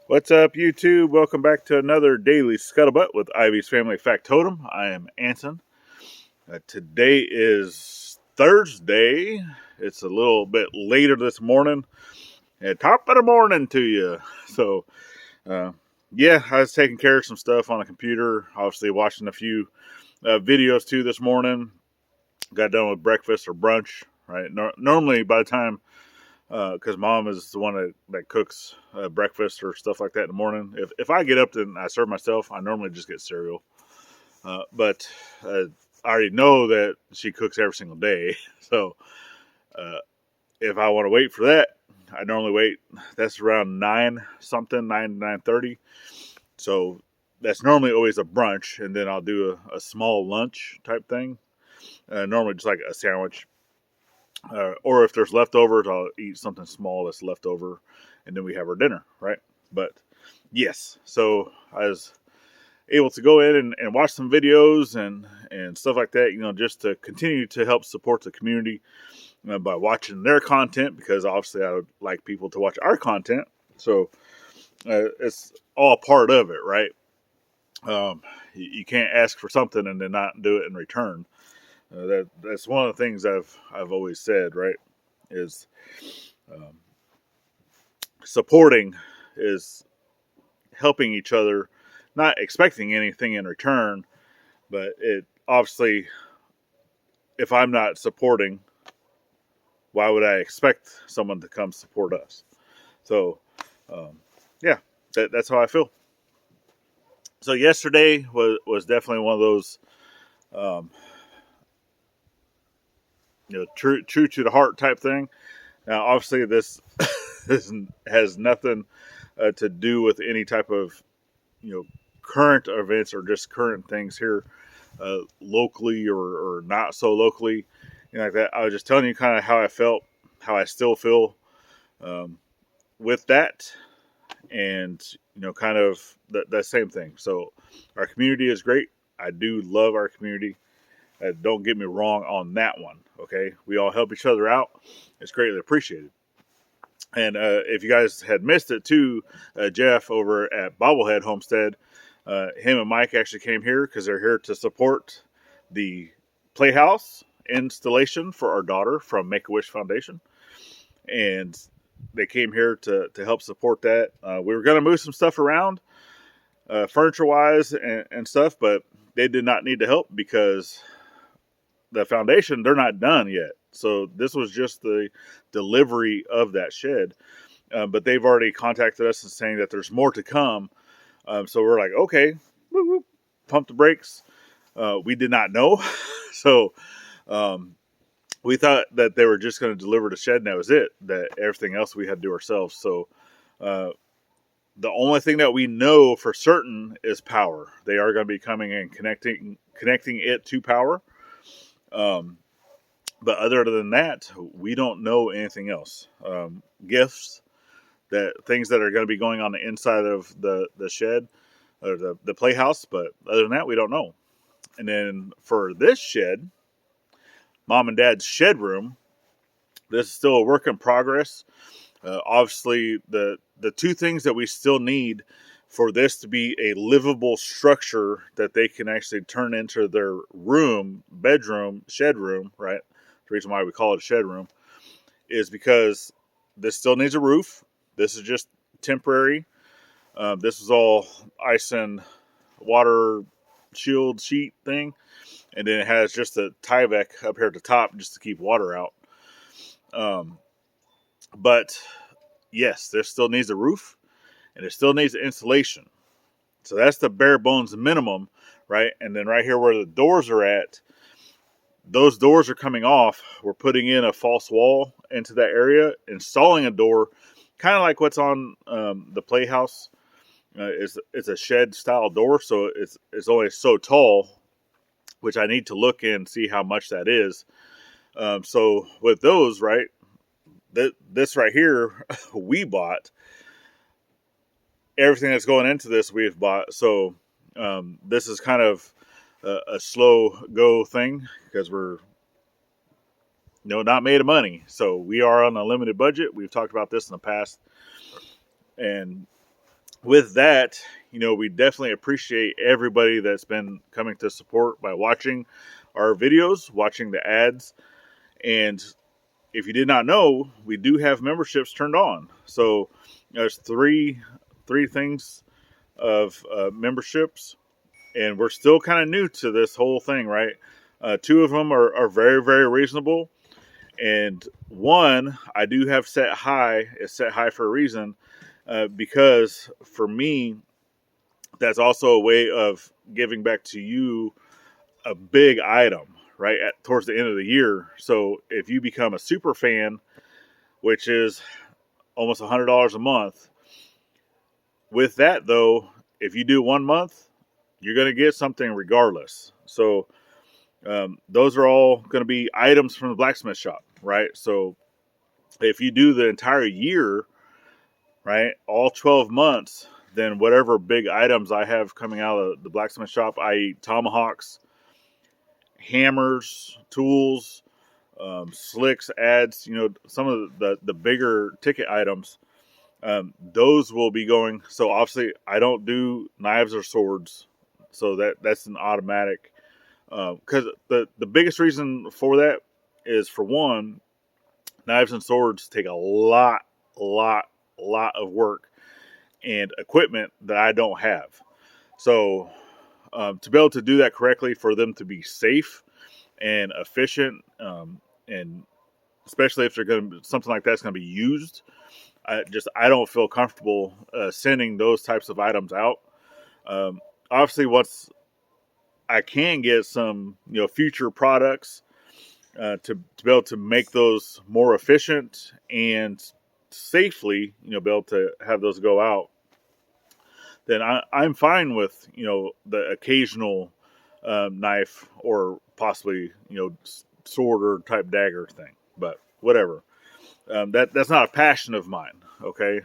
What's up, YouTube? Welcome back to another daily Scuttlebutt with Ivy's Family Factotum. I am Anson. Today is Thursday. It's a little bit later this morning. Top of the morning to you. So, yeah, I was taking care of some stuff on the computer. Obviously, watching a few videos too this morning. Got done with breakfast or brunch. Right. Normally, by the time because mom is the one that cooks breakfast or stuff like that in the morning. If I get up and I serve myself, I normally just get cereal. But I already know that she cooks every single day. So if I want to wait for that, I normally wait. That's around 9 something, 9:30. So that's normally always a brunch, and then I'll do a small lunch type thing. Normally just like a sandwich. Or if there's leftovers, I'll eat something small that's left over, and then we have our dinner, right? But yes, so I was able to go in and watch some videos and stuff like that, just to continue to help support the community by watching their content, because obviously I would like people to watch our content. So it's all part of it, right? You can't ask for something and then not do it in return. That's one of the things I've always said, right? Is supporting is helping each other, not expecting anything in return, but it obviously, if I'm not supporting, why would I expect someone to come support us? So, yeah, that's how I feel. So yesterday was definitely one of those, true to the heart type thing. Now, obviously, this this has nothing to do with any type of current events or just current things here locally or not so locally, like that. I was just telling you kind of how I felt, how I still feel with that, and kind of that same thing. So our community is great. I do love our community. Don't get me wrong on that one. Okay, we all help each other out. It's greatly appreciated. And if you guys had missed it too, Jeff over at Bobblehead Homestead, him and Mike actually came here because they're here to support the Playhouse installation for our daughter from Make-A-Wish Foundation. And they came here to help support that. We were going to move some stuff around, furniture-wise and stuff, but they did not need the help because the foundation, they're not done yet. So this was just the delivery of that shed. But they've already contacted us and saying that there's more to come. So we're like, okay, whoop, whoop, pump the brakes. We did not know. So we thought that they were just going to deliver the shed and that was it, that everything else we had to do ourselves. So the only thing that we know for certain is power. They are going to be coming and connecting it to power. But other than that, we don't know anything else. Gifts, things that are going to be going on the inside of the shed or the playhouse. But other than that, we don't know. And then for this shed, Mom and Dad's shed room, this is still a work in progress. Obviously, the two things that we still need for this to be a livable structure that they can actually turn into their room, bedroom, shed room, right? The reason why we call it a shed room is because this still needs a roof. This is just temporary. This is all ice and water shield sheet thing. And then it has just a Tyvek up here at the top just to keep water out. But yes, there still needs a roof and it still needs insulation. So that's the bare bones minimum, right? And then right here where the doors are at, those doors are coming off. We're putting in a false wall into that area, installing a door, kind of like what's on the playhouse. It's a shed style door, so it's only so tall, which I need to look and see how much that is. So with those, right, this right here, we bought. Everything that's going into this, we've bought. So this is kind of a slow go thing because we're not made of money. So we are on a limited budget. We've talked about this in the past. And with that, we definitely appreciate everybody that's been coming to support by watching our videos, watching the ads. And if you did not know, we do have memberships turned on. So there's three things of memberships, and we're still kind of new to this whole thing, right? Two of them are very, very reasonable. And one I do have set high. It's set high for a reason, because for me, that's also a way of giving back to you a big item, right, towards the end of the year. So if you become a super fan, which is almost $100 a month, with that though, if you do 1 month, you're going to get something regardless. So those are all going to be items from the blacksmith shop, right? So if you do the entire year, right, all 12 months, then whatever big items I have coming out of the blacksmith shop, i.e. tomahawks, hammers, tools, slicks, ads, some of the bigger ticket items, those will be going. So obviously I don't do knives or swords. So that's an automatic, because the biggest reason for that is, for one, knives and swords take a lot of work and equipment that I don't have. So to be able to do that correctly, for them to be safe and efficient, and especially if they're going to, something like that's going to be used, I don't feel comfortable sending those types of items out. Obviously, once I can get some future products to be able to make those more efficient and safely, be able to have those go out, then I'm fine with the occasional knife, or possibly sword or type dagger thing. But whatever, that's not a passion of mine. Okay,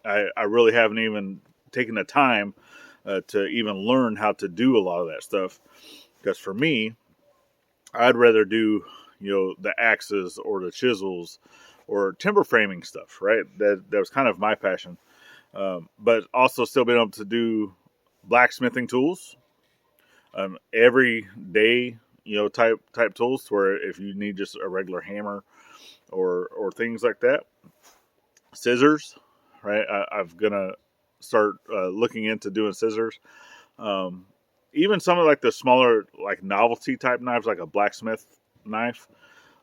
I really haven't even taken the time to even learn how to do a lot of that stuff, because for me, I'd rather do the axes or the chisels or timber framing stuff. Right, that was kind of my passion. But also still being able to do blacksmithing tools, every day, type tools, to where if you need just a regular hammer or things like that, scissors, right? I'm gonna start looking into doing scissors. Even some of like the smaller, like novelty type knives, like a blacksmith knife,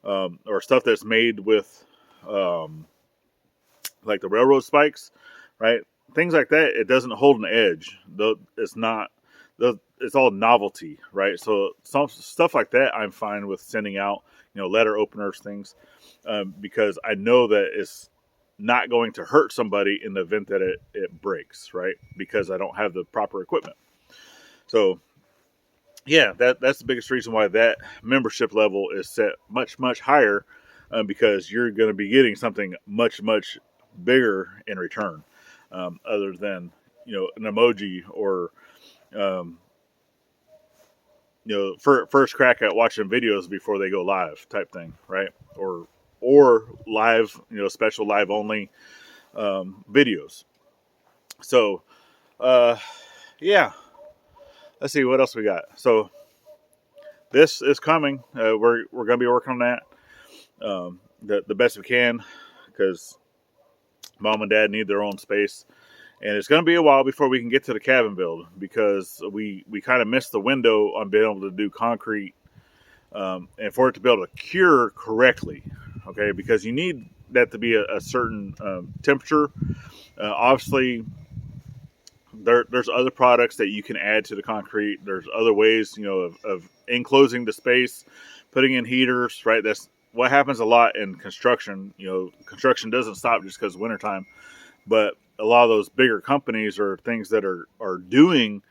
or stuff that's made with like the railroad spikes, right? Things like that. It doesn't hold an edge. Though it's not. It's all novelty, right? So some stuff like that, I'm fine with sending out. Letter openers, things, because I know that it's not going to hurt somebody in the event that it breaks, right? Because I don't have the proper equipment. So yeah, that's the biggest reason why that membership level is set much higher, because you're going to be getting something much bigger in return, other than an emoji, or first crack at watching videos before they go live type thing, right? Or live, special live only videos. So yeah, let's see what else we got. So this is coming. We're going to be working on that the best we can, because mom and dad need their own space, and it's going to be a while before we can get to the cabin build, because we kind of missed the window on being able to do concrete, and for it to be able to cure correctly. Okay, because you need that to be a certain temperature. Obviously, there's other products that you can add to the concrete. There's other ways, of enclosing the space, putting in heaters, right? That's what happens a lot in construction. Construction doesn't stop just because wintertime, but a lot of those bigger companies, or things that are doing,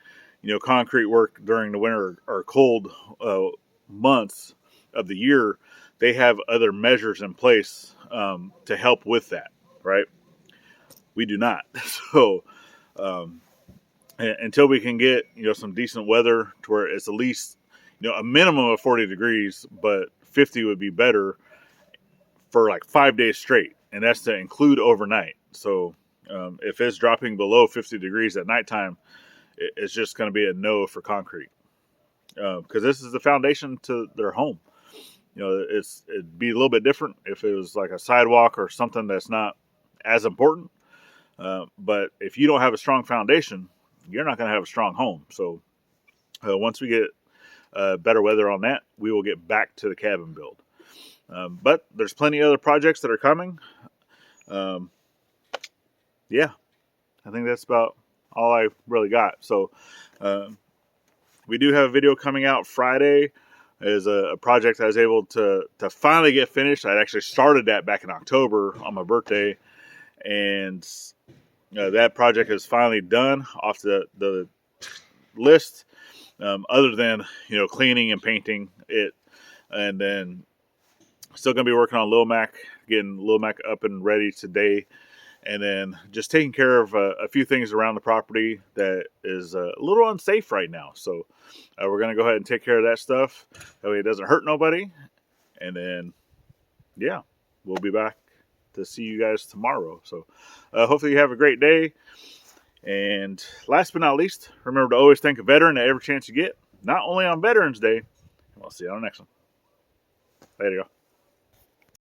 concrete work during the winter or cold months of the year, they have other measures in place to help with that, right? We do not. So until we can get some decent weather to where it's at least a minimum of 40 degrees, but 50 would be better for like 5 days straight, and that's to include overnight. So If it's dropping below 50 degrees at nighttime, it's just going to be a no for concrete, because this is the foundation to their home. It'd be a little bit different if it was like a sidewalk or something that's not as important. But if you don't have a strong foundation, you're not going to have a strong home. So once we get better weather on that, we will get back to the cabin build. But there's plenty of other projects that are coming. Yeah, I think that's about all I really got. So we do have a video coming out Friday. Is a project I was able to finally get finished. I actually started that back in October on my birthday, and that project is finally done off the list. Other than cleaning and painting it, and then still gonna be working on Lil Mac, getting Lil Mac up and ready today, and then just taking care of a few things around the property that is a little unsafe right now. So we're going to go ahead and take care of that stuff. That way it doesn't hurt nobody. And then, yeah, we'll be back to see you guys tomorrow. So hopefully you have a great day. And last but not least, remember to always thank a veteran at every chance you get. Not only on Veterans Day. We'll see you on the next one. Later, y'all.